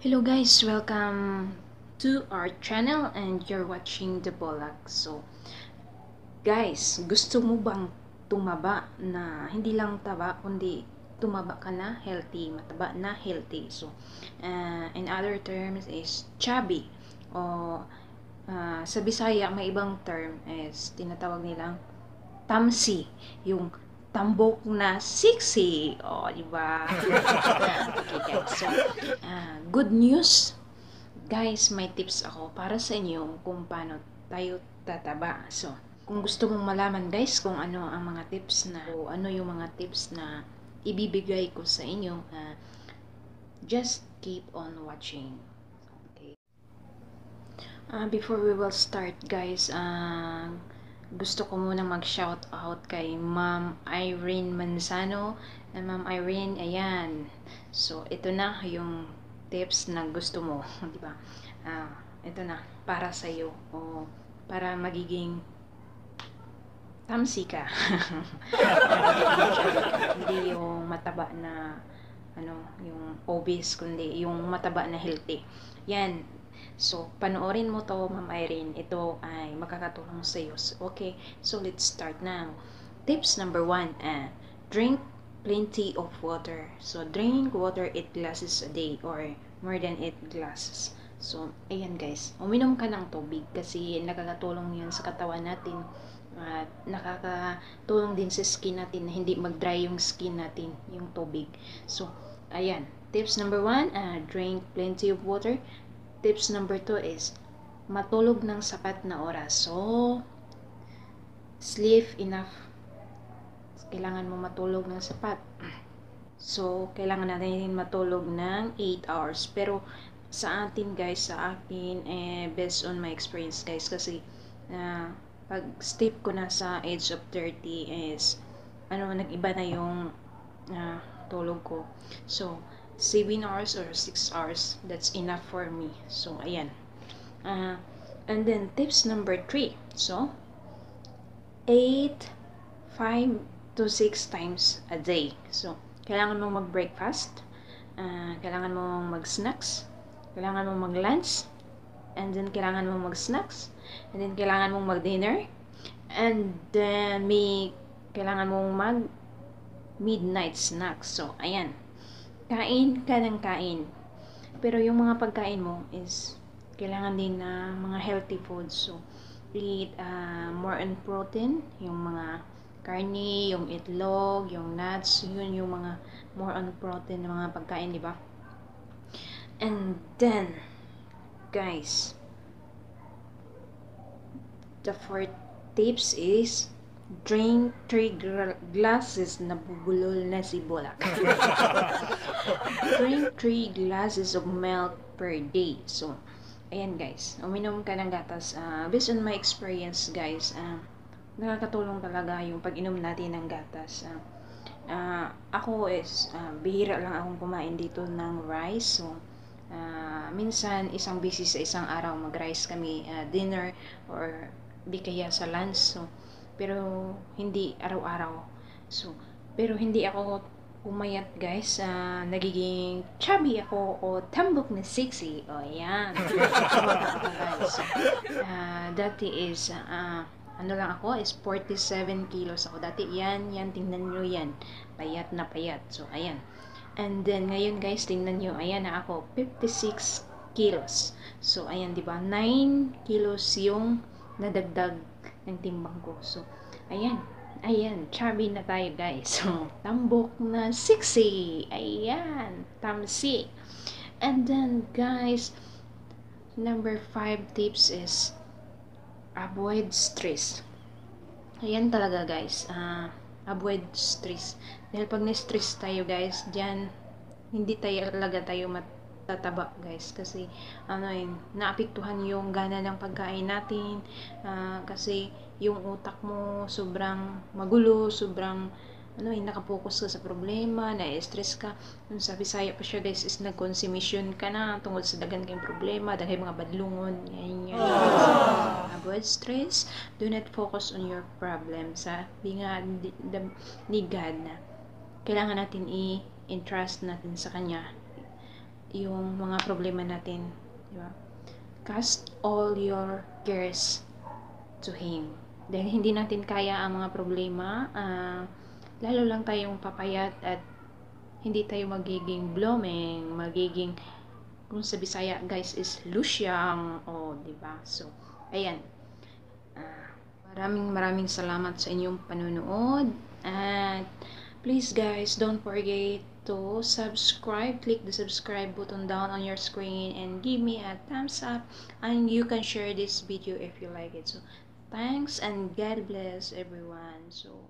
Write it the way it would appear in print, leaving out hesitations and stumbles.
Hello guys, welcome to our channel and you're watching The Bolak. So, guys, gusto mo bang tumaba na hindi lang taba kundi tumaba ka na healthy, mataba na healthy. So, in other terms is chubby o sa Bisaya may ibang term is tinatawag nilang tamsi, yung tambok na sexy. O, di ba? Okay, guys. So, good news. Guys, may tips ako para sa inyo kung paano tayo tataba. So, kung gusto mong malaman guys kung ano ang mga tips na o ano yung mga tips na ibibigay ko sa inyo, just keep on watching. Okay. Before we will start guys, gusto ko muna mag-shout out kay Ma'am Irene Manzano. Ma'am Irene, ayan. So, ito na yung tips na gusto mo, di ba? Ito na para sa iyo o para magiging tamsi ka. Hindi yung mataba na yung obese kundi yung mataba na healthy. Yan. So, panoorin mo to, Ma'am Irene. Ito ay makakatulong sa iyo. Okay, so let's start now. Tips number 1, drink plenty of water. So, drink water 8 glasses a day or more than 8 glasses. So, ayan guys. Uminom ka ng tubig kasi nakakatulong yan sa katawan natin. At nakakatulong din sa skin natin na hindi mag-dry yung skin natin, yung tubig. So, ayan. Tips number 1, drink plenty of water. Tips number 2 is matulog ng sapat na oras. So, sleep enough. Kailangan mo matulog ng sapat. So, kailangan natin matulog ng 8 hours. Pero, sa atin guys, sa akin, based on my experience guys, kasi, pag step ko na sa age of 30 is, nag-iba na yung tulog ko. So, 7 hours or 6 hours, that's enough for me. So, ayan. And then, tips number 3. So, 5 to 6 times a day. So, kailangan mong mag-breakfast, kailangan mong mag-snacks, kailangan mong mag-lunch, and then kailangan mong mag-snacks, and then kailangan mong mag-dinner, and then kailangan mong mag-midnight snacks. So, ayan. Kain ka ng kain. Pero yung mga pagkain mo is kailangan din na mga healthy foods. So, eat more on protein, yung mga karne, yung itlog, yung nuts, yun yung mga more on protein na mga pagkain, di ba? And then, guys, the fourth tips is drink 3 glasses na bubulol na si Bolak. Drink 3 glasses of milk per day. So, ayan guys, uminom ka ng gatas. Based on my experience guys, nakakatulong talaga yung pag-inom natin ng gatas. Ako is, bihira lang akong kumain dito ng rice. So, minsan isang beses sa isang araw mag-rice kami, dinner or di kaya sa lunch. So, pero hindi araw-araw. So, pero hindi ako umayat guys. Nagiging chubby ako o tambok na sexy. O yan. So, dati is lang ako is 47 kilos ako dati. Yan, tingnan nyo yan. Payat na payat. So, ayan. And then, ngayon guys, tingnan nyo. Ayan na ako. 56 kilos. So, ayan, diba? 9 kilos yung nadagdag ng timbang ko. So, ayan. Ayan. Chubby na tayo guys. So, tambok na sexy. Ayan. Tamsi. And then, guys, number 5 tips is avoid stress. Ayan talaga guys, avoid stress. Dahil pag na-stress tayo guys, dyan, hindi talaga tayo matataba guys. Kasi, naapektuhan yung gana ng pagkain natin. Kasi, yung utak mo sobrang magulo, sobrang, nakapokus ka sa problema, na-stress ka. Sa Bisaya pa siya guys, is nag-consumption ka na tungkol sa dagan kayong problema, dahil mga badlungon, yan. Avoid stress, do not focus on your problem. Sabi nga ni God na kailangan natin i-entrust natin sa Kanya yung mga problema natin, di ba? Cast all your cares to Him. Dahil hindi natin kaya ang mga problema, lalo lang tayong papayat at hindi tayo magiging blooming, magiging, kung sa Bisaya guys is lusyang, o di ba? So, ayan. Maraming salamat sa inyong panunood. At please guys, don't forget to subscribe. Click the subscribe button down on your screen and give me a thumbs up. And you can share this video if you like it. So, thanks and God bless everyone. So,